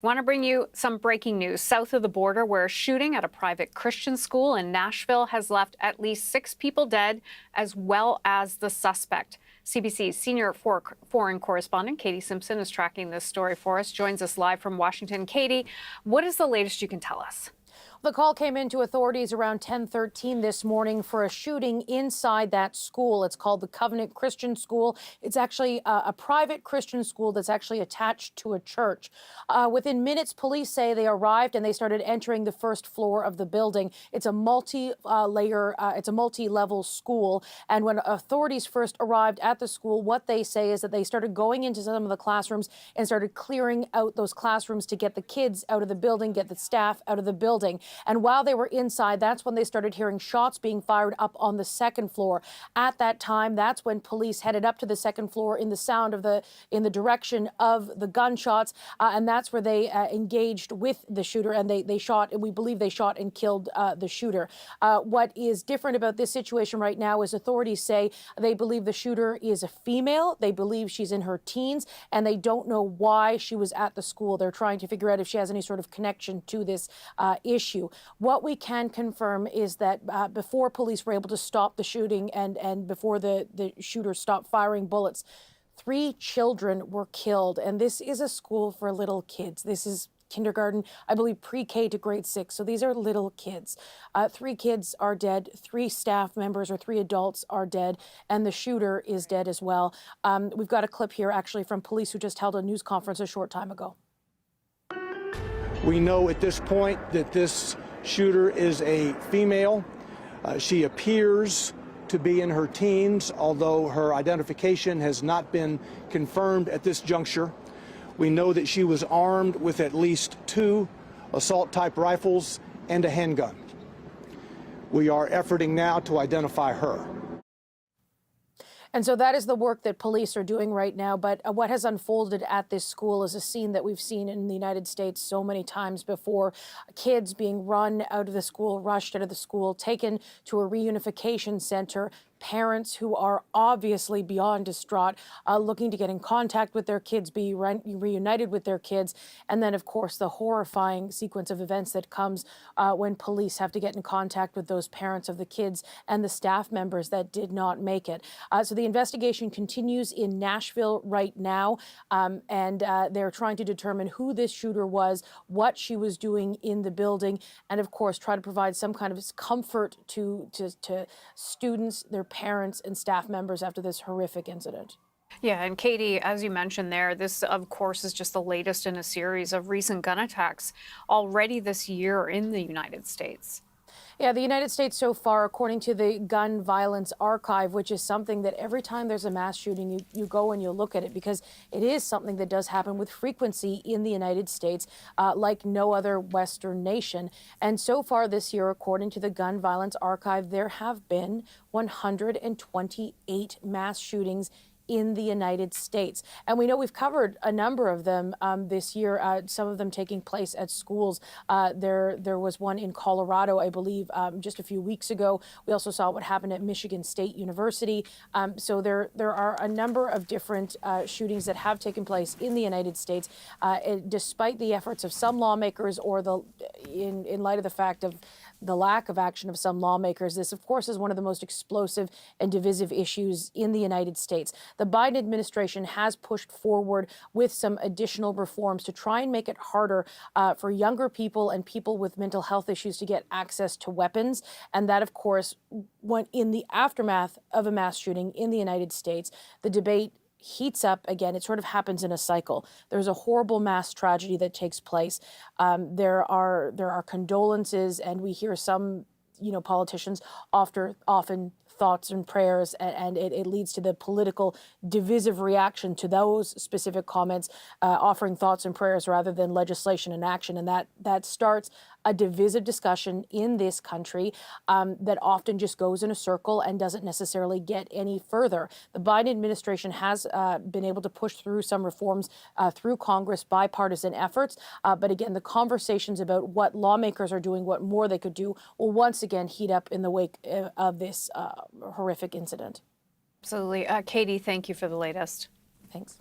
Want to bring you some breaking news south of the border, where a shooting at a private Christian school in Nashville has left at least 6 people dead, as well as the suspect. CBC's senior foreign correspondent Katie Simpson is tracking this story for us. Joins us live from Washington. Katie, what is the latest you can tell us? The call came into authorities around 10:13 this morning for a shooting inside that school. It's called the Covenant Christian School. It's actually a private Christian school that's actually attached to a church. Within minutes, police say they arrived and they started entering the first floor of the building. It's a multi-level school. And when authorities first arrived at the school, what they say is that they started going into some of the classrooms and started clearing out those classrooms to get the kids out of the building, get the staff out of the building. And while they were inside, that's when they started hearing shots being fired up on the second floor. At that time, that's when police headed up to the second floor in the direction of the gunshots. And that's where they engaged with the shooter, and they shot, and we believe they shot and killed the shooter. What is different about this situation right now is authorities say they believe the shooter is a female. They believe she's in her teens, and they don't know why she was at the school. They're trying to figure out if she has any sort of connection to this issue. What we can confirm is that before police were able to stop the shooting and before the shooter stopped firing bullets, 3 children were killed. And this is a school for little kids. This is kindergarten, I believe pre-K to grade 6. So these are little kids. 3 kids are dead. 3 staff members or 3 adults are dead. And the shooter is dead as well. We've got a clip here actually from police who just held a news conference a short time ago. We know at this point that this shooter is a female. She appears to be in her teens, although her identification has not been confirmed at this juncture. We know that she was armed with at least 2 assault-type rifles and a handgun. We are efforting now to identify her. And so that is the work that police are doing right now. But what has unfolded at this school is a scene that we've seen in the United States so many times before. Kids being run out of the school, rushed out of the school, taken to a reunification center. Parents who are obviously beyond distraught, looking to get in contact with their kids, be reunited with their kids. And then, of course, the horrifying sequence of events that comes when police have to get in contact with those parents of the kids and the staff members that did not make it. So the investigation continues in Nashville right now, and they're trying to determine who this shooter was, what she was doing in the building, and, of course, try to provide some kind of comfort to students, their parents and staff members after this horrific incident. Yeah, and Katie, as you mentioned there, this, of course, is just the latest in a series of recent gun attacks already this year in the United States. Yeah, the United States so far, according to the Gun Violence Archive, which is something that every time there's a mass shooting, you go and you look at it, because it is something that does happen with frequency in the United States, like no other Western nation. And so far this year, according to the Gun Violence Archive, there have been 128 mass shootings in the United States. And we know we've covered a number of them this year, some of them taking place at schools. There was one in Colorado, I believe, just a few weeks ago. We also saw what happened at Michigan State University. So there are a number of different shootings that have taken place in the United States, despite the efforts of some lawmakers, or in light of the fact of the lack of action of some lawmakers. This, of course, is one of the most explosive and divisive issues in the United States. The Biden administration has pushed forward with some additional reforms to try and make it harder for younger people and people with mental health issues to get access to weapons. And that, of course, went in the aftermath of a mass shooting in the United States. The debate heats up again. It sort of happens in a cycle. There's a horrible mass tragedy that takes place. There are condolences, and we hear some, politicians often thoughts and prayers, and it leads to the political divisive reaction to those specific comments, offering thoughts and prayers rather than legislation and action. And that starts a divisive discussion in this country that often just goes in a circle and doesn't necessarily get any further. The Biden administration has been able to push through some reforms through Congress, bipartisan efforts. But again, the conversations about what lawmakers are doing, what more they could do, will once again heat up in the wake of this horrific incident. Absolutely. Katie, thank you for the latest. Thanks.